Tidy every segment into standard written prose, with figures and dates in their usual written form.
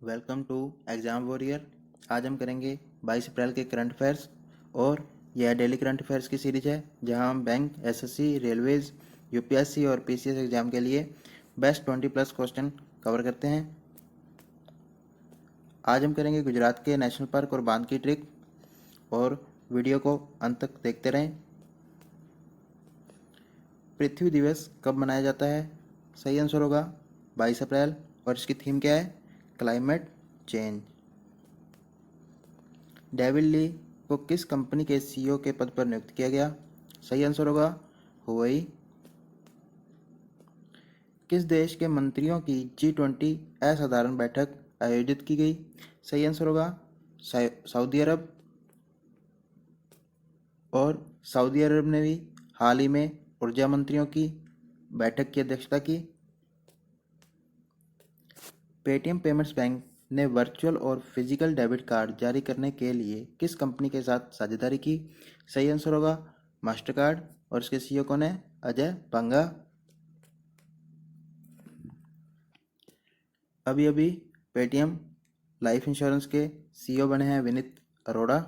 Welcome to exam warrior. आज हम करेंगे 22 अप्रैल के करंट अफेयर्स और यह डेली करंट अफेयर्स की सीरीज है जहां हम बैंक, एसएससी, रेलवेज, यूपीएससी और पीसीएस एग्ज़ाम के लिए बेस्ट 20+ क्वेश्चन कवर करते हैं। आज हम करेंगे गुजरात के नेशनल पार्क और बांध की ट्रिक, और वीडियो को अंत तक देखते रहें। पृथ्वी दिवस कब मनाया जाता है? सही आंसर होगा 22 अप्रैल, और इसकी थीम क्या है? Climate change. डेविड ली को किस कंपनी के सीईओ के पद पर नियुक्त किया गया? सही आंसर होगा हुआई। किस देश के मंत्रियों की G20 असाधारण बैठक आयोजित की गई? सही आंसर होगा सऊदी अरब। और सऊदी अरब ने भी हाल ही में ऊर्जा मंत्रियों की बैठक की अध्यक्षता की। पेटीएम पेमेंट्स बैंक ने वर्चुअल और फिजिकल डेबिट कार्ड जारी करने के लिए किस कंपनी के साथ साझेदारी की? सही आंसर होगा मास्टरकार्ड, और इसके सीईओ कौन है? अजय बंगा। अभी अभी पेटीएम लाइफ इंश्योरेंस के सीईओ बने हैं विनीत अरोड़ा।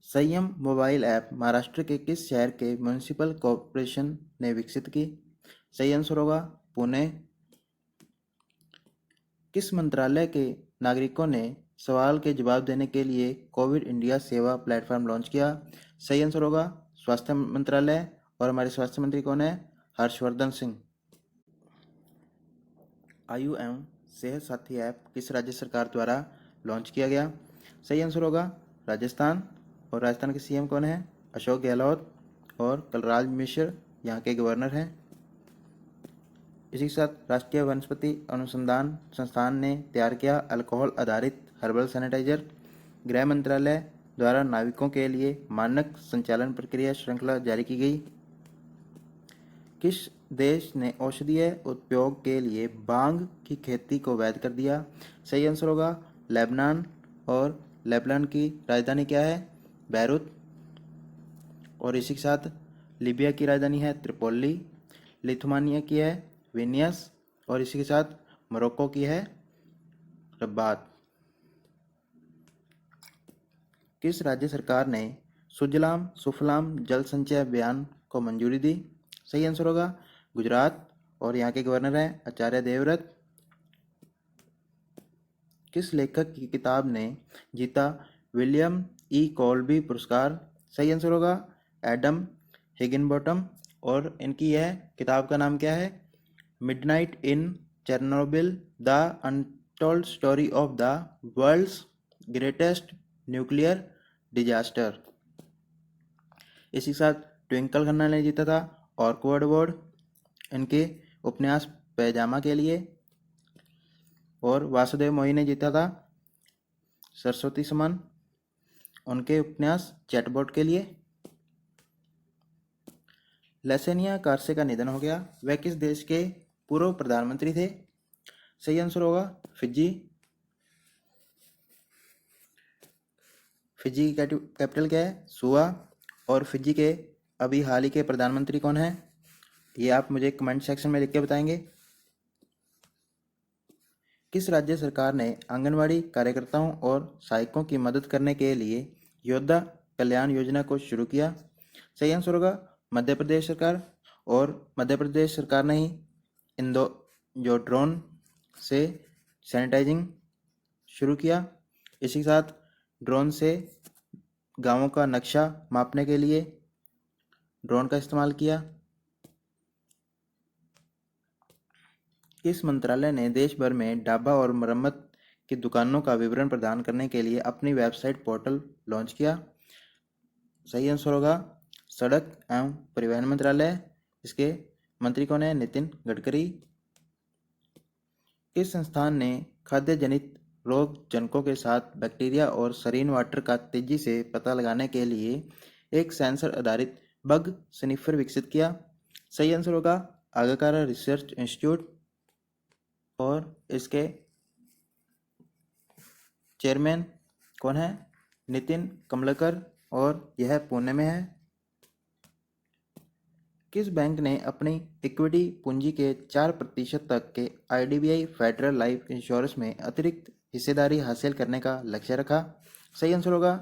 संयम मोबाइल ऐप महाराष्ट्र के किस शहर के म्युनिसिपल कॉरपोरेशन ने विकसित की? सही आंसर होगा पुणे। किस मंत्रालय के नागरिकों ने सवाल के जवाब देने के लिए कोविड इंडिया सेवा प्लेटफॉर्म लॉन्च किया? सही आंसर होगा स्वास्थ्य मंत्रालय, और हमारे स्वास्थ्य मंत्री कौन है? हर्षवर्धन सिंह। आयु एवं सेहत साथी ऐप किस राज्य सरकार द्वारा लॉन्च किया गया? सही आंसर होगा राजस्थान, और राजस्थान के सीएम कौन है? अशोक गहलोत, और कलराज मिश्र यहाँ के गवर्नर हैं। इसी के साथ राष्ट्रीय वनस्पति अनुसंधान संस्थान ने तैयार किया अल्कोहल आधारित हर्बल सैनिटाइजर। गृह मंत्रालय द्वारा नाविकों के लिए मानक संचालन प्रक्रिया श्रृंखला जारी की गई। किस देश ने औषधीय उपयोग के लिए भांग की खेती को वैध कर दिया? सही आंसर होगा लेबनान, और लेबनान की राजधानी क्या है? बैरूत। और इसी के साथ लीबिया की राजधानी है त्रिपोली। लिथुआनिया की है विनियस, और इसी के साथ मोरक्को की है रब्बात। किस राज्य सरकार ने सुजलाम सुफलाम जल संचय अभियान को मंजूरी दी? सही आंसर होगा गुजरात, और यहाँ के गवर्नर हैं आचार्य देवव्रत। किस लेखक की किताब ने जीता विलियम ई कॉल्बी पुरस्कार? सही आंसर होगा एडम हिगिनबॉटम, और इनकी यह किताब का नाम क्या है? Midnight in Chernobyl, the untold story of the world's greatest nuclear disaster. इसी के साथ ट्विंकल खन्ना ने जीता था ऑर्कवर्ड अवार्ड इनके उपन्यास पैजामा के लिए, और वासुदेव मोही ने जीता था सरस्वती सम्मान उनके उपन्यास चैटबॉट के लिए। लेसेनिया कार्से का निधन हो गया। वह किस देश के पूर्व प्रधानमंत्री थे? सही आंसर होगा फिजी। फिजी की कैपिटल क्या है? सुआ। और फिजी के अभी हाल ही के प्रधानमंत्री कौन है? ये आप मुझे कमेंट सेक्शन में लिख के बताएंगे। किस राज्य सरकार ने आंगनवाड़ी कार्यकर्ताओं और सहायकों की मदद करने के लिए योद्धा कल्याण योजना को शुरू किया? सही आंसर होगा मध्य प्रदेश सरकार, और मध्य प्रदेश सरकार ने ही इंदो जो ड्रोन से सैनिटाइजिंग शुरू किया। इसी के साथ ड्रोन से गांवों का नक्शा मापने के लिए ड्रोन का इस्तेमाल किया। किस मंत्रालय ने देश भर में ढाबा और मरम्मत की दुकानों का विवरण प्रदान करने के लिए अपनी वेबसाइट पोर्टल लॉन्च किया? सही आंसर होगा सड़क एवं परिवहन मंत्रालय। इसके मंत्री कौन है? नितिन गडकरी। किस संस्थान ने खाद्य जनित रोग जनकों के साथ बैक्टीरिया और सरीन वाटर का तेजी से पता लगाने के लिए एक सेंसर आधारित बग स्निफर विकसित किया? सही आंसर होगा आगाखारा रिसर्च इंस्टीट्यूट, और इसके चेयरमैन कौन है? नितिन कमलकर, और यह पुणे में है। किस बैंक ने अपनी इक्विटी पूंजी के 4% तक के IDBI फेडरल लाइफ इंश्योरेंस में अतिरिक्त हिस्सेदारी हासिल करने का लक्ष्य रखा? सही आंसर होगा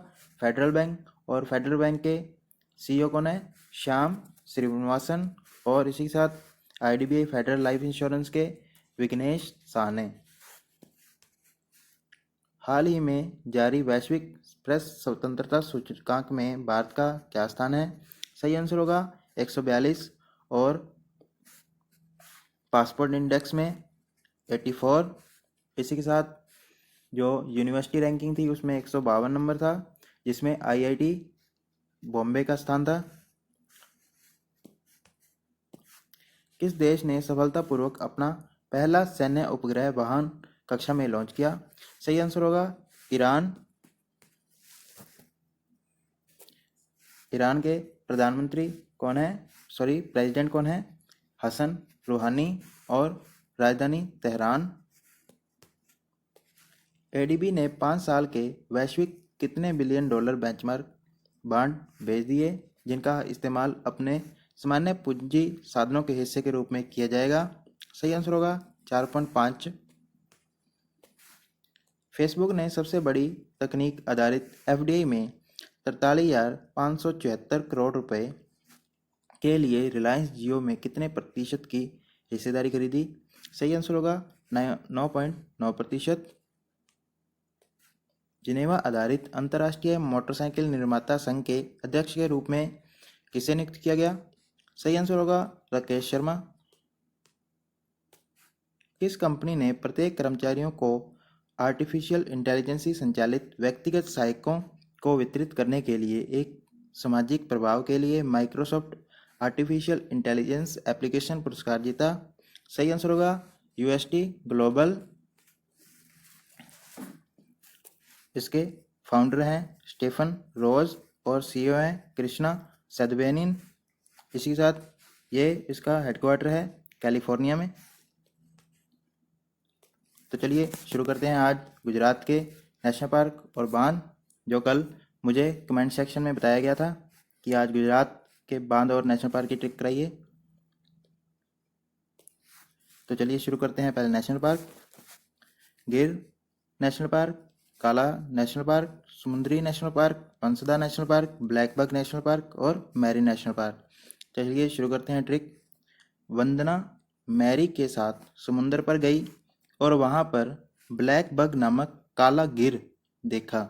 फेडरल बैंक। और फेडरल बैंक के CEO कौन है? श्याम श्रीनिवासन। और इसी के साथ IDBI फेडरल लाइफ इंश्योरेंस के विघ्नेश साहने। हाल ही में जारी वैश्विक प्रेस स्वतंत्रता सूचकांक में भारत का क्या स्थान है? सही आंसर होगा 142। और पासपोर्ट इंडेक्स में 84। इसी के साथ जो यूनिवर्सिटी रैंकिंग थी उसमें 152 नंबर था, जिसमें IIT बॉम्बे का स्थान था। किस देश ने सफलतापूर्वक अपना पहला सैन्य उपग्रह वाहन कक्षा में लॉन्च किया? सही आंसर होगा ईरान। ईरान के प्रधानमंत्री कौन है? प्रेसिडेंट कौन है? हसन रूहानी। और राजधानी तेहरान। ADB ने 5 साल के वैश्विक कितने बिलियन डॉलर बेंचमार्क बॉन्ड भेज दिए, जिनका इस्तेमाल अपने सामान्य पूंजी साधनों के हिस्से के रूप में किया जाएगा? सही आंसर होगा 4.5। फेसबुक ने सबसे बड़ी तकनीक आधारित FDI में 43,574 करोड़ रुपए के लिए रिलायंस जियो में कितने प्रतिशत की हिस्सेदारी खरीदी? सही आंसर होगा 9.9%। जिनेवा आधारित अंतर्राष्ट्रीय मोटरसाइकिल निर्माता संघ के अध्यक्ष के रूप में किसे नियुक्त किया गया? सही आंसर होगा राकेश शर्मा। किस कंपनी ने प्रत्येक कर्मचारियों को आर्टिफिशियल इंटेलिजेंस संचालित व्यक्तिगत सहायकों को वितरित करने के लिए एक सामाजिक प्रभाव के लिए माइक्रोसॉफ्ट आर्टिफिशियल इंटेलिजेंस एप्लीकेशन पुरस्कार जीता? सही आंसर होगा UST ग्लोबल। इसके फाउंडर हैं स्टीफन रोज और CEO हैं कृष्णा सदबेनिन। इसी के साथ ये इसका हेडक्वार्टर है कैलिफोर्निया में। तो चलिए शुरू करते हैं आज गुजरात के नेशनल पार्क और बांध, जो कल मुझे कमेंट सेक्शन में बताया गया था कि आज गुजरात के बांध और नेशनल पार्क की ट्रिप कराइए। तो चलिए शुरू करते हैं। पहले national park, Gir national park, Kala national park, समुद्री national park, Pansda national park, blackbuck national park और मैरी नेशनल पार्क। चलिए शुरू करते हैं ट्रिक। वंदना मैरी के साथ समुद्र पर गई और वहां पर ब्लैक बग नामक काला गिर देखा।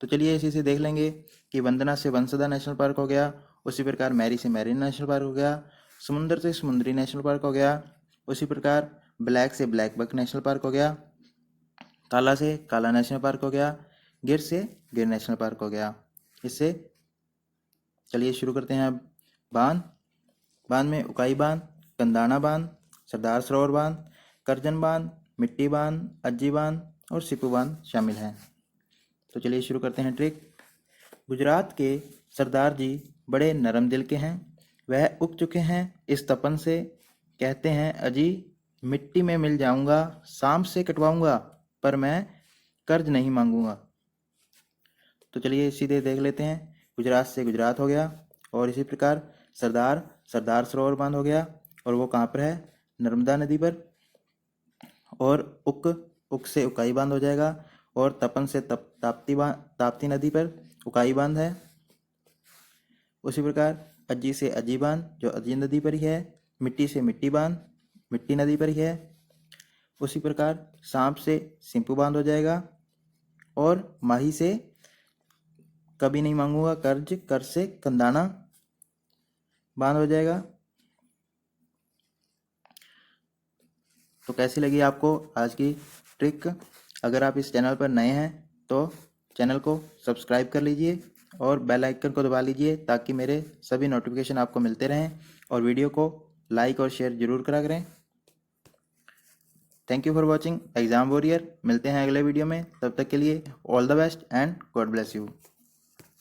तो चलिए इसी से देख लेंगे कि वंदना से वंसदा नेशनल पार्क हो गया, उसी प्रकार मैरी से मैरीन नेशनल पार्क हो गया, समुद्र से समुद्री नेशनल पार्क हो गया, उसी प्रकार ब्लैक से ब्लैक बक नेशनल पार्क हो गया, काला से काला नेशनल पार्क हो गया, गिर से गिर नेशनल पार्क हो गया। इससे चलिए शुरू करते हैं अब बांध। बांध में उकाई बांध, कंदाना बांध, सरदार सरोवर बांध, करजन बांध, मिट्टी बांध, अज्जी बांध और सिपू बांध शामिल हैं। तो चलिए शुरू करते हैं ट्रिक। गुजरात के सरदार जी बड़े नरम दिल के हैं, वह उग चुके हैं इस तपन से, कहते हैं अजी मिट्टी में मिल जाऊंगा, सांप से कटवाऊंगा पर मैं कर्ज नहीं मांगूंगा। तो चलिए सीधे देख लेते हैं। गुजरात से गुजरात हो गया और इसी प्रकार सरदार सरोवर बांध हो गया और वो कहाँ पर है? नर्मदा नदी पर। और उक से उकाई बांध हो जाएगा और तपन से ताप्ती नदी पर उकाई बांध है। उसी प्रकार अज्जी से अज्जी बांध जो अज्जी नदी पर ही है, मिट्टी से मिट्टी बांध मिट्टी नदी पर ही है। उसी प्रकार सांप से सिंपू बांध हो जाएगा और माही से कभी नहीं मांगूंगा कर्ज, कर से कंदाना बांध हो जाएगा। तो कैसी लगी आपको आज की ट्रिक? अगर आप इस चैनल पर नए हैं तो चैनल को सब्सक्राइब कर लीजिए और बेल आइकन को दबा लीजिए ताकि मेरे सभी नोटिफिकेशन आपको मिलते रहें, और वीडियो को लाइक और शेयर जरूर करा करें। Thank you for watching exam warrior. मिलते हैं अगले वीडियो में, तब तक के लिए all the best and God bless you.